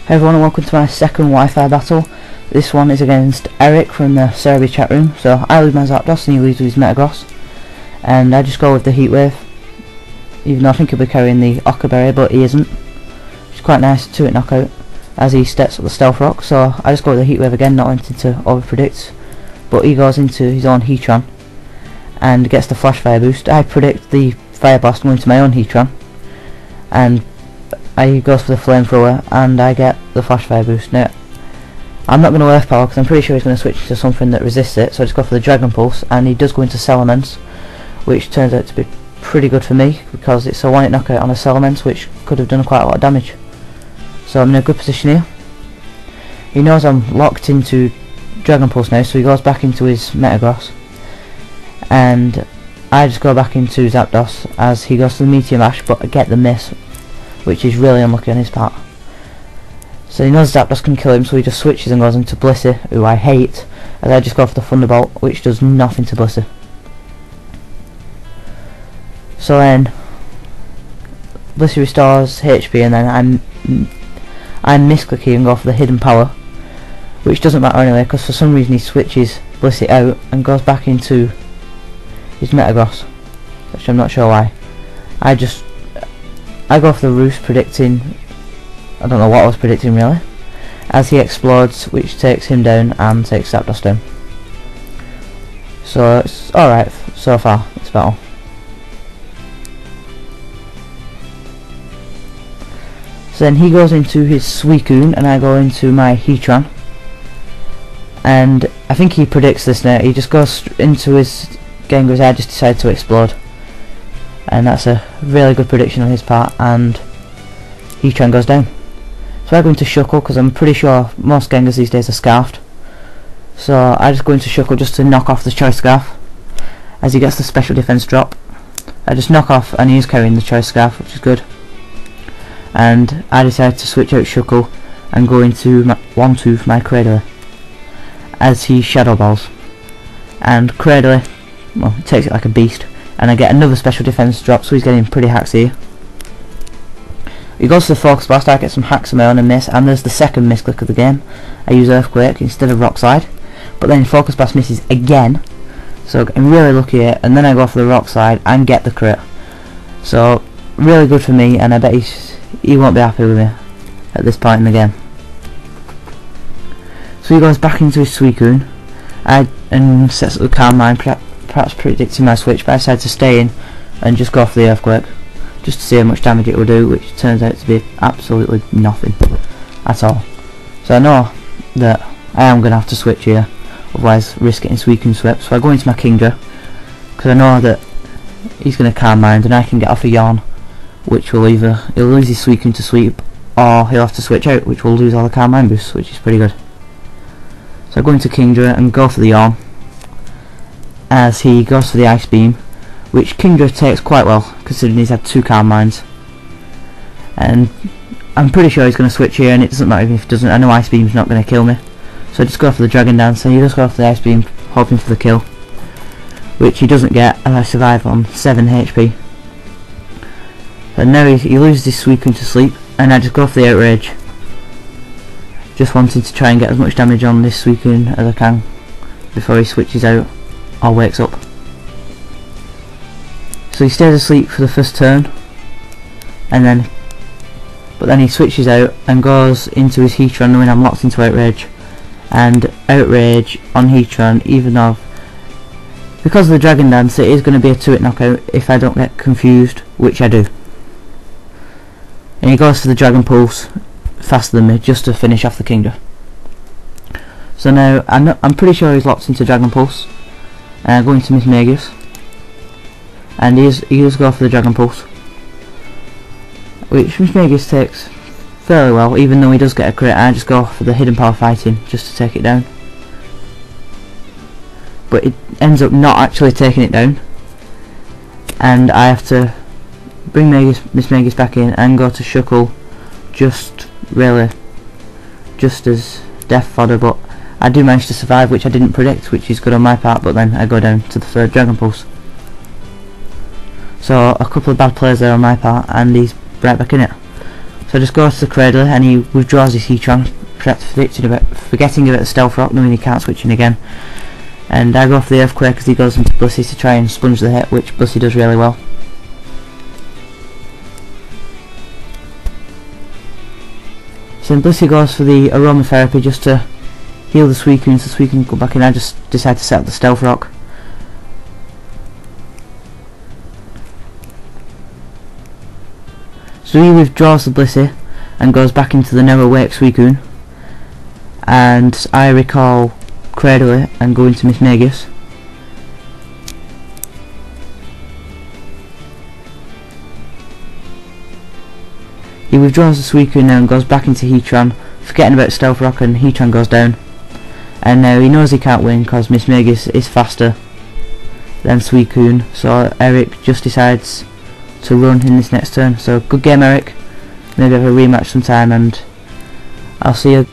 Hey everyone, and welcome to my second Wi-Fi battle. This one is against Eric from the Serebii chat room. So I lose my Zapdos and he leads with his Metagross. And I just go with the Heat Wave. Even though I think he'll be carrying the Occa Berry, but he isn't. It's quite nice to knockout as he steps up the Stealth Rock. So I just go with the Heat Wave again, not wanting to over-predict. But he goes into his own Heatran and gets the Flash Fire boost. I predict the Fire Blast going to my own Heatran. And I goes for the Flamethrower and I get the Flash Fire boost. Now, I'm not going to Earth Power because I'm pretty sure he's going to switch to something that resists it, so I just go for the Dragon Pulse, and he does go into Salamence, which turns out to be pretty good for me because it's a one-hit knockout on a Salamence, which could have done quite a lot of damage. So I'm in a good position here. He knows I'm locked into Dragon Pulse now, so he goes back into his Metagross, and I just go back into Zapdos as he goes to the Meteor Mash, but I get the miss, which is really unlucky on his part. So he knows Zapdos can kill him, so he just switches and goes into Blissey, who I hate, and I just go for the Thunderbolt, which does nothing to Blissey. So then Blissey restores HP, and then I misclick here and go for the Hidden Power, which doesn't matter anyway because for some reason he switches Blissey out and goes back into his Metagross, which I'm not sure why. I go for the Roost, predicting, I don't know what I was predicting really, as he explodes, which takes him down and takes Zapdos down. So it's alright so far, this battle. So then he goes into his Suicune and I go into my Heatran. And I think he predicts this now. He just goes into his Gengar's I just decided to explode. And that's a really good prediction on his part, and Heatran goes down. So I go into Shuckle because I'm pretty sure most Gengars these days are Scarfed. So I just go into Shuckle just to knock off the Choice Scarf as he gets the special defense drop. I just knock off and he is carrying the Choice Scarf, which is good. And I decide to switch out Shuckle and go into my One-Tooth, my Cradily, as he Shadow Balls. And Cradily, well, takes it like a beast. And I get another special defense drop, so he's getting pretty hacks here. He goes to the Focus Blast, I get some hacks of my own and miss, and there's the second misclick of the game. I use Earthquake instead of Rock Slide, but then Focus Blast misses again, so I'm really lucky here, and then I go for the Rock Slide and get the crit. So really good for me, and I bet he won't be happy with me at this point in the game. So he goes back into his Suicune and sets up the Calm Mind, perhaps predicting my switch, but I decided to stay in and just go for the Earthquake just to see how much damage it will do, which turns out to be absolutely nothing at all. So I know that I am going to have to switch here, otherwise risk getting Suicune swept. So I go into my Kingdra because I know that he's going to Calm Mind and I can get off a Yawn, which will either he'll lose his Suicune to sweep, or he'll have to switch out, which will lose all the Calm Mind boosts, which is pretty good. So I go into Kingdra and go for the Yawn as he goes for the Ice Beam, which Kingdra takes quite well considering he's had two Calm Minds. And I'm pretty sure he's going to switch here, and it doesn't matter even if he doesn't. I know Ice Beam's not going to kill me, so I just go for the Dragon Dance and he just go for the Ice Beam, hoping for the kill, which he doesn't get, and I survive on 7 HP. And now he loses his Suicune to sleep, and I just go for the Outrage, just wanting to try and get as much damage on this Suicune as I can before he switches out or wakes up. So he stays asleep for the first turn, and but then he switches out and goes into his Heatran, knowing I'm locked into Outrage. And Outrage on Heatran, even though because of the Dragon Dance, it is going to be a 2-hit knockout if I don't get confused, which I do. And he goes for the Dragon Pulse faster than me just to finish off the Kingdra. So now I'm pretty sure he's locked into Dragon Pulse. Going to MisterMew2, and he does go for the Dragon Pulse, which MisterMew2 takes fairly well, even though he does get a crit. I just go for the Hidden Power Fighting just to take it down, but it ends up not actually taking it down, and I have to bring MisterMew2 back in and go to Shuckle just as death fodder, but I do manage to survive, which I didn't predict, which is good on my part, but then I go down to the third Dragon Pulse. So a couple of bad plays there on my part, and he's right back in it. So I just goes to the cradle and he withdraws his Heatran, forgetting about the Stealth Rock, knowing he can't switch in again. And I go for the Earthquake as he goes into Blissey to try and sponge the hit, which Blissey does really well. So then Blissey goes for the Aromatherapy just to heal the Suicune, so Suicune can go back in. I just decide to set up the Stealth Rock. So he withdraws the Blissey and goes back into the now awake Suicune, and I recall Cradle it and go into MisterMew2. He withdraws the Suicune now and goes back into Heatran, forgetting about Stealth Rock, and Heatran goes down. And now he knows he can't win because MisterMew2 is faster than Suicune, so Eric just decides to run in this next turn. So good game, Eric. Maybe have a rematch sometime, and I'll see you